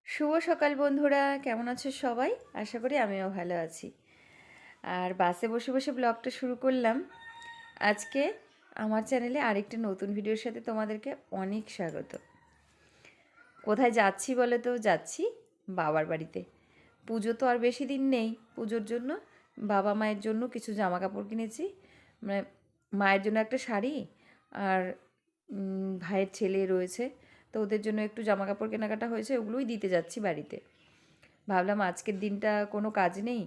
শুভ সকাল বন্ধুরা, কেমন আছো সবাই? আশা করি আমিও ভালো আছি। আর বাসে বসে বসে ব্লগটা শুরু করলাম। আজকে আমার চ্যানেলে আরেকটি নতুন ভিডিওর সাথে তোমাদেরকে অনেক স্বাগত। কোথায় যাচ্ছি বলে তো? যাচ্ছি বাবার বাড়িতে। পুজো তো আর বেশি দিন নেই। পুজোর জন্য বাবা মায়ের জন্য কিছু জামা কাপড় কিনেছি। মানে মায়ের জন্য একটা শাড়ি, আর ভাইয়ের ছেলে রয়েছে, তো ওদের জন্য একটু জামা কাপড় কেনাকাটা হয়েছে, ওগুলোই দিতে যাচ্ছি বাড়িতে। ভাবলাম আজকের দিনটা কোনো কাজ নেই,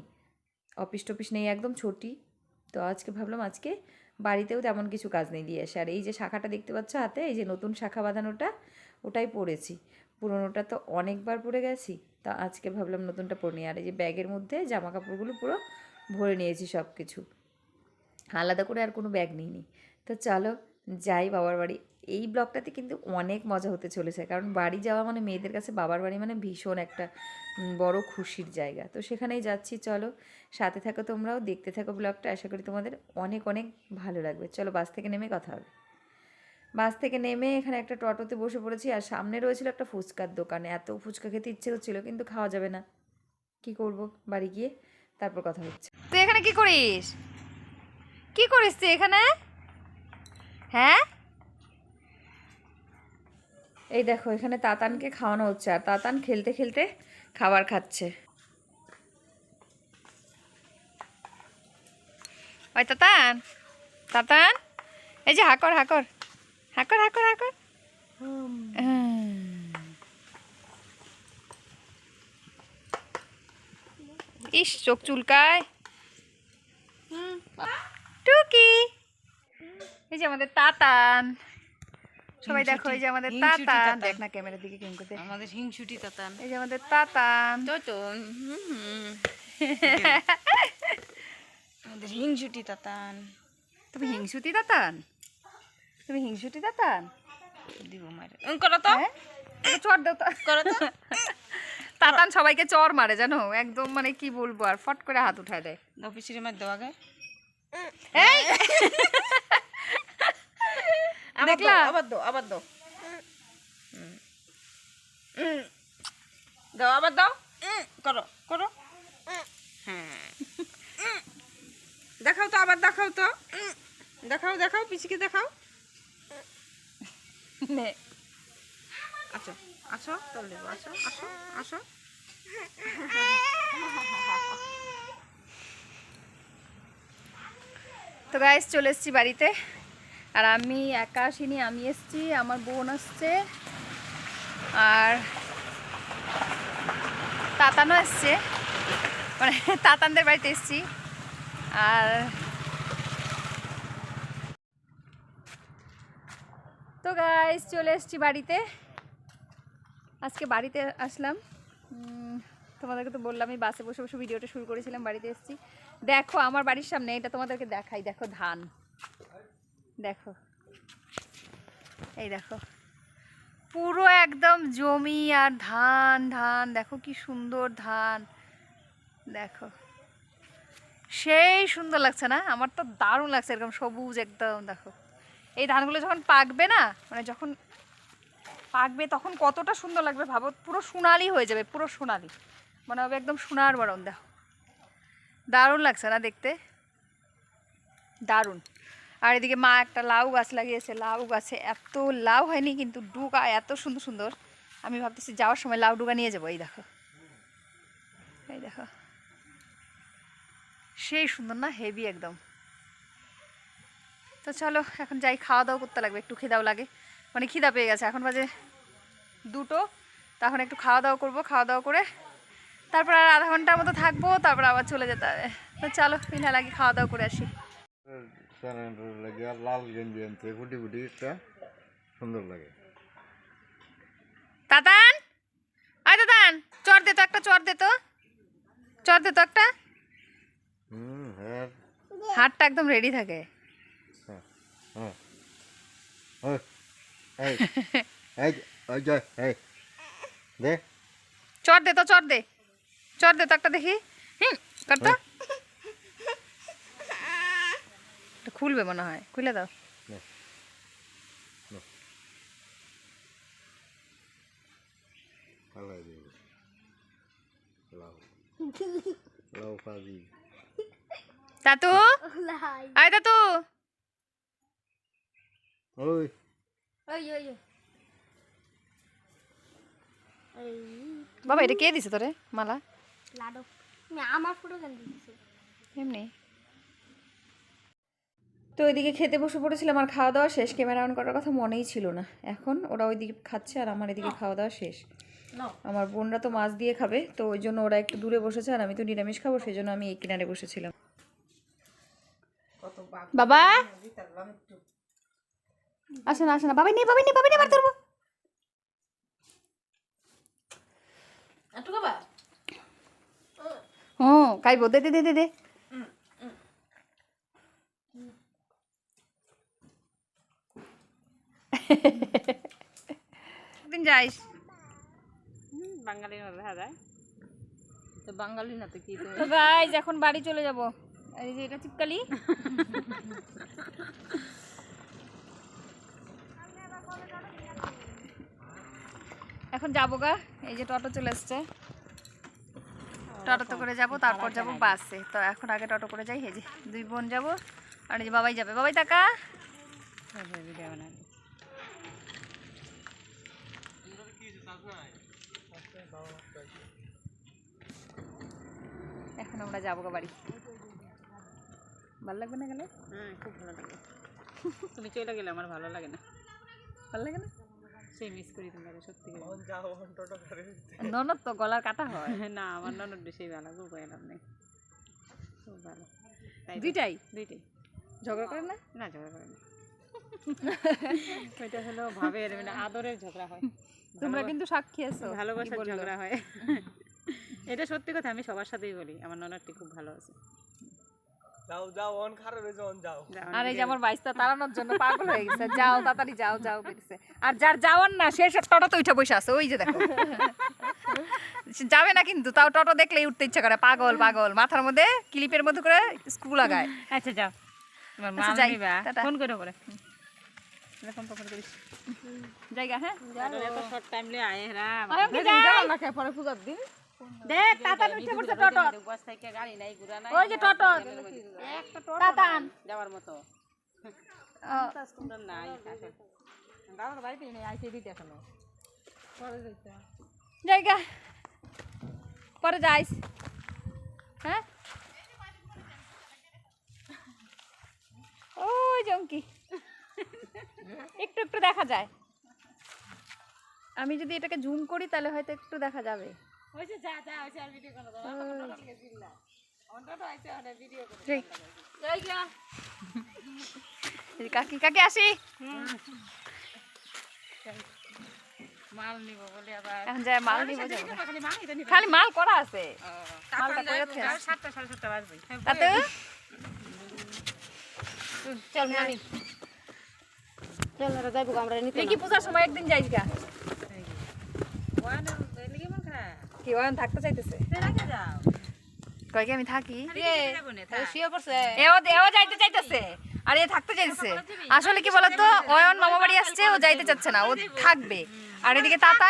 অফিস টফিস নেই, একদম ছুটি। তো আজকে ভাবলাম আজকে বাড়িতেও তেমন কিছু কাজ নেই, দিয়ে আসে। আর এই যে শাখাটা দেখতে পাচ্ছ হাতে, এই যে নতুন শাখা বাঁধানোটা, ওটাই পরেছি। পুরোনোটা তো অনেকবার পরে গেছি, তা আজকে ভাবলাম নতুনটা পরে নিই। আর এই যে ব্যাগের মধ্যে জামা কাপড়গুলো পুরো ভরে নিয়েছি সব কিছু, আলাদা করে আর কোনো ব্যাগ নিইনি। তো চলো যাই বাবার বাড়ি। এই ব্লগটাতে কিন্তু অনেক মজা হতে চলেছে, কারণ বাড়ি যাওয়া মানে মেয়েদের কাছে বাবার বাড়ি মানে ভীষণ একটা বড় খুশির জায়গা। তো সেখানেই যাচ্ছি, চলো সাথে থাকো, তোমরাও দেখতে থাকো ব্লগটা। আশা করি তোমাদের অনেক অনেক ভালো লাগবে। চলো বাস থেকে নেমে কথা হবে। বাস থেকে নেমে এখানে একটা টোটোতে বসে পড়েছি, আর সামনে রয়েছিল একটা ফুচকার দোকান। এত ফুচকা খেতে ইচ্ছে হচ্ছিল, কিন্তু খাওয়া যাবে না, কি করব, বাড়ি গিয়ে তারপর কথা হচ্ছে। তুই এখানে কি করিস? কি করিস তুই এখানে? হ্যাঁ, এই দেখো এখানে তাতানকে খাওয়ানো হচ্ছে, আর তাতান খেলতে খেলতে খাবার খাচ্ছে। ওই তাতান, তাতান, এই যে হাকর হাকর হাকর হাকর হাকর। ইস, চোখ চুলকায়। টুকি, এই যে আমাদের তাতান, সবাই দেখো, এই যে আমাদের তাতান। দেখ না ক্যামেরার দিকে কেমন করতে, আমাদের হিংসুটি তাতান। এই যে আমাদের তাতান। তো আমাদের হিংসুটি তাতান। তুমি হিংসুতি তাতান? তুমি হিংসুতি তাতান? দিব মারে করো তো, হ্যাঁ, চর দাও তো। করো তো। তাতান সবাইকে চর মারে জানো, একদম মানে কি বলবো, আর ফট করে হাত উঠায় দেয়। অফিসের মার দেওয়া গে এই দেখলা? আবার দাও, আবার দাও, দাও, আবার দাও, করো করো। হ্যাঁ, দেখাও তো, আবার দেখাও তো, দেখাও দেখাও, পিছিয়ে দেখাও। নে, আচ্ছা আসো, তল দেবো, আসো আসো আসো। তো গাইস চলে এসেছি বাড়িতে। আর আমি একা আসিনি, আমি এসেছি, আমার বোন আসছে, আর তাতানও এসছে, মানে তাতানদের বাড়িতে এসেছি। আর তো গাইস চলে এসেছি বাড়িতে। আজকে বাড়িতে আসলাম, তোমাদেরকে তো বললামই, বাসে বসে বসে ভিডিওটা শুরু করেছিলাম, বাড়িতে এসেছি। দেখো আমার বাড়ির সামনে, এটা তোমাদেরকে দেখাই, দেখো ধান, দেখো, এই দেখো পুরো একদম জমি আর ধান ধান, দেখো কি সুন্দর ধান, দেখো সেই সুন্দর লাগছে না? আমার তো দারুণ লাগছে, এরকম সবুজ একদম। দেখো এই ধানগুলো যখন পাকবে না, মানে যখন পাকবে তখন কতটা সুন্দর লাগবে ভাবো, পুরো সোনালি হয়ে যাবে, পুরো সোনালি, মনে হবে একদম সোনার বরণ। দেখো দারুণ লাগছে না দেখতে? দারুণ। আর এদিকে মা একটা লাউ গাছ লাগিয়েছে, লাউ গাছে এত লাউ হয়নি, কিন্তু ডুগা এত সুন্দর সুন্দর। আমি ভাবতেছি যাওয়ার সময় লাউ ডুগা নিয়ে যাবো। এই দেখো, এই দেখো সেই সুন্দর না, হেভি একদম। তো চলো এখন যাই, খাওয়া দাওয়া করতে লাগবে, একটু খিদাও লাগে, মানে খিদা পেয়ে গেছে, এখন বাজে 2টো। তখন একটু খাওয়া দাওয়া করবো, খাওয়া দাওয়া করে তারপর আর আধা ঘন্টার মতো থাকবো, তারপর আবার চলে যেতে হবে। তো চলো পিঠা লাগি, খাওয়া দাওয়া করে আসি। লাল গেঞ্জি আনতে ফুটি ফুটি একটা সুন্দর লাগে। তাতান, আয় তাতান, চর দে তো একটা, চর দে তো, চর দে তো একটা। হ্যাঁ হাতটা একদম রেডি থাকে। হ্যাঁ এই এই এই যে এই দে চর দে তো, চর দে, চর দে তো একটা দেখি। কর তো। এটা খুলবে মনে হয়, খুলে দাও। ভালো লাগে। লাউ লাউ ভাজি তাতু আয় তাতু ওই বাবা এটা কে দিছে তোরে মালা লাডো আমার ফটো কেন দিচ্ছে এমনি তো ওইদিকে খেতে বসে পড়েছিলাম আর খাওয়া দাওয়া শেষ ক্যামেরা অন করার কথা মনেই ছিল না এখন ওরা ওইদিকে খাচ্ছে আর আমার এদিকে খাওয়া দাওয়া শেষ আমার বোনরা তো মাছ দিয়ে খাবে তো ওই জন্য ওরা একটু দূরে বসেছে আর আমি তো নিরামিষ খাবো সেই জন্য আমি এই কিনারে বসেছিলাম বাবা আসে না বাবা নেই আবার ধরবো হুম খাইবো দে দে দে দে দে একদিন যাইস বাঙালির মধ্যে দেখা যায় তো বাঙালি না তো কি তো তো গাইস এখন বাড়ি চলে যাব এই যে এটা চিপকালি এখন যাবো গা এই যে টোটো চলে এসছে টোটোতে করে যাব তারপর যাব বাসে তো এখন আগে টোটো করে যাই এই যে দুই বোন যাব আর এই যে বাবাই যাবে বাবাই টাকা ভিডিও বানাই এখন আমরা যাবো গা বাড়ি ভালো লাগবে না গেলে হ্যাঁ খুব ভালো লাগে তুমি চলে গেলে আমার ভালো লাগে না ভালো লাগে না সেই মিস করি তোমাকে সত্যি ননদ তো গলার কাটা হয় না আমার ননদ বেশি ভালো খুব এলাম নেই খুব ভালো দুইটাই দুইটাই ঝগড়া করে না না ঝগড়া করে না ওইটা হলো ভাবের মানে আদরের ঝগড়া হয় তোমরা কিন্তু সাক্ষী আছো ভালোবাসার ঝগড়া হয় এটা সত্যি কথা আমি সবার সাথেই বলি আমার ননদটি খুব ভালো আছে আর এই যে আমার বাইশটা তাড়ানোর জন্য পাগল হয়ে গেছে যাও তাড়াতাড়ি যাও যাও বলছে আর যার যাওয়ার না সে সব টোটো তো উঠে বসে আছে ওই যে দেখো সে যাবে না কিন্তু তাও টোটো দেখলেই উঠতে ইচ্ছা করে পাগল পাগল মাথার মধ্যে ক্লিপের মধ্যে করে স্ক্রু লাগায় আচ্ছা যাও তোমার মা আচ্ছা, যাই, নিবা টাটা। ফোন করে করে এরকম ফোন করিস জায়গা হ্যাঁ এত শর্ট টাইম লে আয়ে রা পরে পূজার দিন দেখ তাতান উঠে পড়ছে টোটো বাস থেকে গাড়ি নাই ঘোড়া নাই ওই যে টোটো একটা টোটো তাতান যাওয়ার মতো সুন্দর নাই দাদার বাড়িতে নেই আইসে দিতে এখনো পরে যাইতে জায়গা পরে যাইস হ্যাঁ ওই জঙ্কি একটু একটু দেখা যায় আমি যদি এটাকে জুম করি তাহলে হয়তো একটু দেখা যাবে ওইসে যা যা ওইসে আর ভিডিও করো দাও অন্যটা তো আইসে আর ভিডিও করো সেই, জায়গা এই কাকি কাকি আসি মাল নিব বলে আবার এখন যায় মাল নিব যাবো খালি মাল এটা নিব খালি মাল করা আছে মালটা করে করে ফেস। 7টা 7:30 বাজবে তাতে চল মানি চল রে যাইবো আমরা নিতে তুই কি পূজার সময় একদিন যাইস গা ওয়ান এলিগে মন খা কি ওখানে থাকতে চাইতেছে রাখে যাও কয় কি আমি থাকি যাবো না শুয়ে পড়ছে এও এও যাইতে চাইতেছে আর এ থাকতে চাইতেছে আসলে কি বলতো অয়ন মামা বাড়ি আসছে ও যাইতে চাচ্ছে না ও থাকবে আর এদিকে তাতা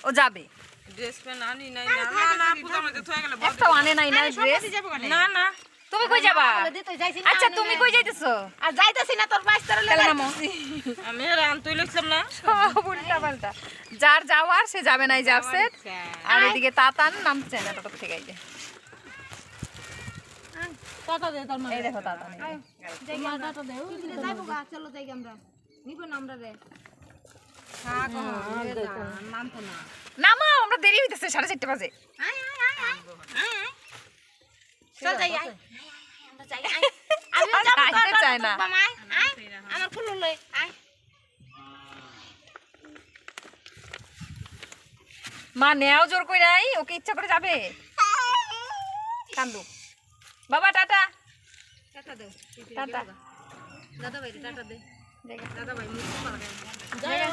ও যাবে ড্রেস পেন আনি নাই না না পূজা মধ্যে থয়ে গেল একটাও আনে নাই না ড্রেস না না তুমি কই যাবা আচ্ছা তুমি কই যাইতেছো আর যাইতাছি না তোর বাইশ তার তাহলে নামো আমি রান তুই লইছিলাম না সব উল্টা পাল্টা যার যাওয়ার সে যাবে নাই যে আপসেট আর এদিকে তাতান নামছে না টোটো থেকে এই যে টাকা দে তোর এই দেখো তাতান এই যে। টাকা দে যাইবো গা চলো যাই আমরা নিব না আমরা রে নামাও আমরা দেরি হইতেছে 4:30 বাজে আয় আয় আয় আয় আয় চল যাই আয় আমরা যাই আয় আমি যাব আইতে চায় না মামাই আয় আমার ফুল লই আয় মা নেও জোর কই নাই ওকে ইচ্ছা করে যাবে কান্দু বাবা টাটা টাটা দে টাটা দাদা ভাই টাটা দে জায়গা দাদা ভাই মুখ পালা জায়গা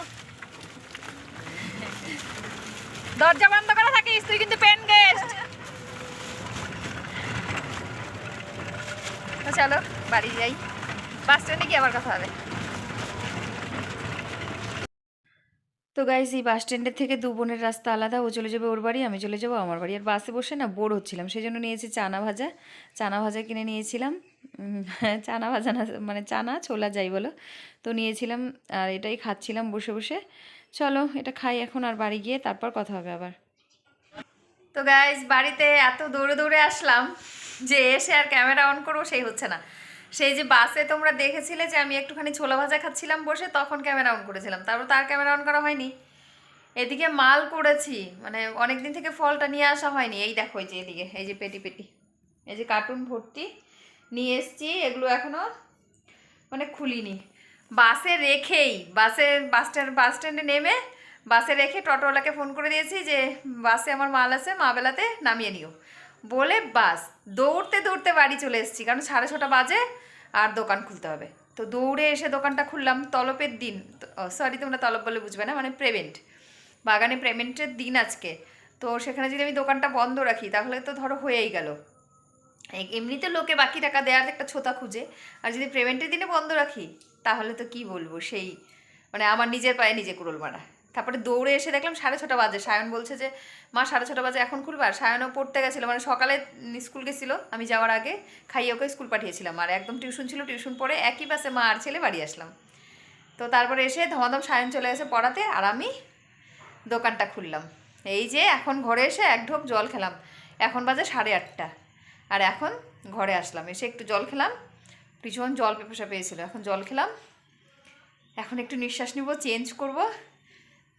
দরজা বন্ধ করা থাকিস তুই কিন্তু পেন গেস্ট তো চলো বাড়ি যাই বাস স্ট্যান্ডে গিয়ে আবার কথা হবে তো গাইজ এই বাস স্ট্যান্ডের থেকে দু বোনের রাস্তা আলাদা, ও চলে যাবে ওর বাড়ি, আমি চলে যাবো আমার বাড়ি। আর বাসে বসে না বোর হচ্ছিলাম, সেই জন্য নিয়েছি চানা ভাজা কিনে নিয়েছিলাম। চানা ভাজা না মানে চানা ছোলা যাই বলো, তো নিয়েছিলাম আর এটাই খাচ্ছিলাম বসে বসে। চলো এটা খাই এখন, আর বাড়ি গিয়ে তারপর কথা হবে আবার। তো গাইজ বাড়িতে এত দৌড়ে দৌড়ে আসলাম যে এসে আর ক্যামেরা অন করবো সেই হচ্ছে না। সেই যে বাসে তোমরা দেখেছিলে যে আমি একটুখানি ছোলা ভাজা খাচ্ছিলাম বসে, তখন ক্যামেরা অন করেছিলাম, তারপর তার ক্যামেরা অন করা হয়নি। এদিকে মাল করেছি, মানে অনেক দিন থেকে ফলটা নিয়ে আসা হয়নি। এই দেখো এই যে এদিকে এই যে পেটি পেটি, এই যে কার্টুন ভর্তি নিয়ে এসছি, এগুলো এখনও মানে খুলিনি। বাসে রেখেই বাস স্ট্যান্ডে নেমে বাসে রেখে টোটোওয়ালাকে ফোন করে দিয়েছি যে বাসে আমার মাল আছে, মা বেলাতে নামিয়ে নিও বলে বাস দৌড়তে দৌড়তে বাড়ি চলে এসেছি, কারণ 6:30 বাজে আর দোকান খুলতে হবে। তো দৌড়ে এসে দোকানটা খুললাম। তলপের দিন, সরি তোমরা তলব বলে বুঝবে না, মানে পেমেন্ট, বাগানে পেমেন্টের দিন আজকে। তো সেখানে যদি আমি দোকানটা বন্ধ রাখি তাহলে তো ধরো হয়েই গেল। এমনিতে লোকে বাকি টাকা দেওয়ার একটা ছোতা খুঁজে, আর যদি পেমেন্টের দিনে বন্ধ রাখি তাহলে তো কি বলবো, সেই মানে আমার নিজের পায়ে নিজে কুড়োল মারা। তারপরে দৌড়ে এসে দেখলাম 6:30 বাজে। সায়ন বলছে যে মা 6:30 বাজে এখন খুলবে, আর সায়নও পড়তে গেছিলো, মানে সকালে স্কুল গেছিলো, আমি যাওয়ার আগে খাইয়ে ওকে স্কুল পাঠিয়েছিলাম, আর একদম টিউশন ছিল, টিউশন পড়ে একই বাসে মা আর ছেলে বাড়ি আসলাম। তো তারপরে এসে ধমাধম সায়ন চলে গেছে পড়াতে, আর আমি দোকানটা খুললাম। এই যে এখন ঘরে এসে এক ঢোক জল খেলাম, এখন বাজে 8:30, আর এখন ঘরে আসলাম, এসে একটু জল খেলাম, ভীষণ জল পিপাসা পেয়েছিল, এখন জল খেলাম, এখন একটু নিঃশ্বাস নিব, চেঞ্জ করব,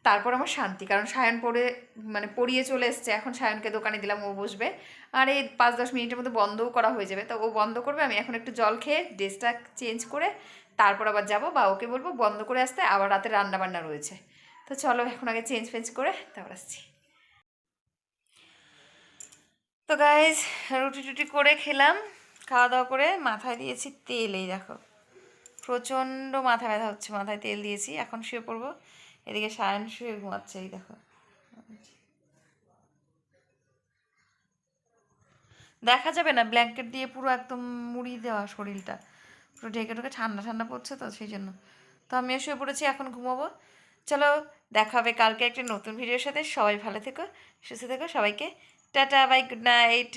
তারপর আমার শান্তি। কারণ সায়ন পড়িয়ে চলে এসছে, এখন সায়নকে দোকানে দিলাম, ও বসবে, আর এই 5-10 মিনিটের মধ্যে বন্ধও করা হয়ে যাবে। তো ও বন্ধ করবে, আমি এখন একটু জল খেয়ে ড্রেসটা চেঞ্জ করে তারপর আবার যাব, বা ওকে বলবো বন্ধ করে আসতে, আবার রাতে রান্নাবান্না রয়েছে। তো চলো এখন আগে চেঞ্জ করে তারপর আসছি। তো গাইজ রুটি টুটি করে খেলাম, খাওয়া দাওয়া করে মাথায় দিয়েছি তেল, এই দেখো প্রচণ্ড মাথা ব্যথা হচ্ছে, মাথায় তেল দিয়েছি, এখন শুয়ে পড়বো। এদিকে সায়ন শুয়ে ঘুমাচ্ছে, এই দেখো দেখা যাবে না, ব্ল্যাঙ্কেট দিয়ে পুরো একদম মুড়ি দেওয়া শরীরটা, পুরো ঢেকে ঢুকে ঠান্ডা ঠান্ডা পড়ছে তো সেই জন্য। তো আমিও শুয়ে পড়েছি, এখন ঘুমাবো। চলো দেখা হবে কালকে একটা নতুন ভিডিওর সাথে। সবাই ভালো থেকো, সুস্থ থেকো, সবাইকে টাটা বাই, গুড নাইট।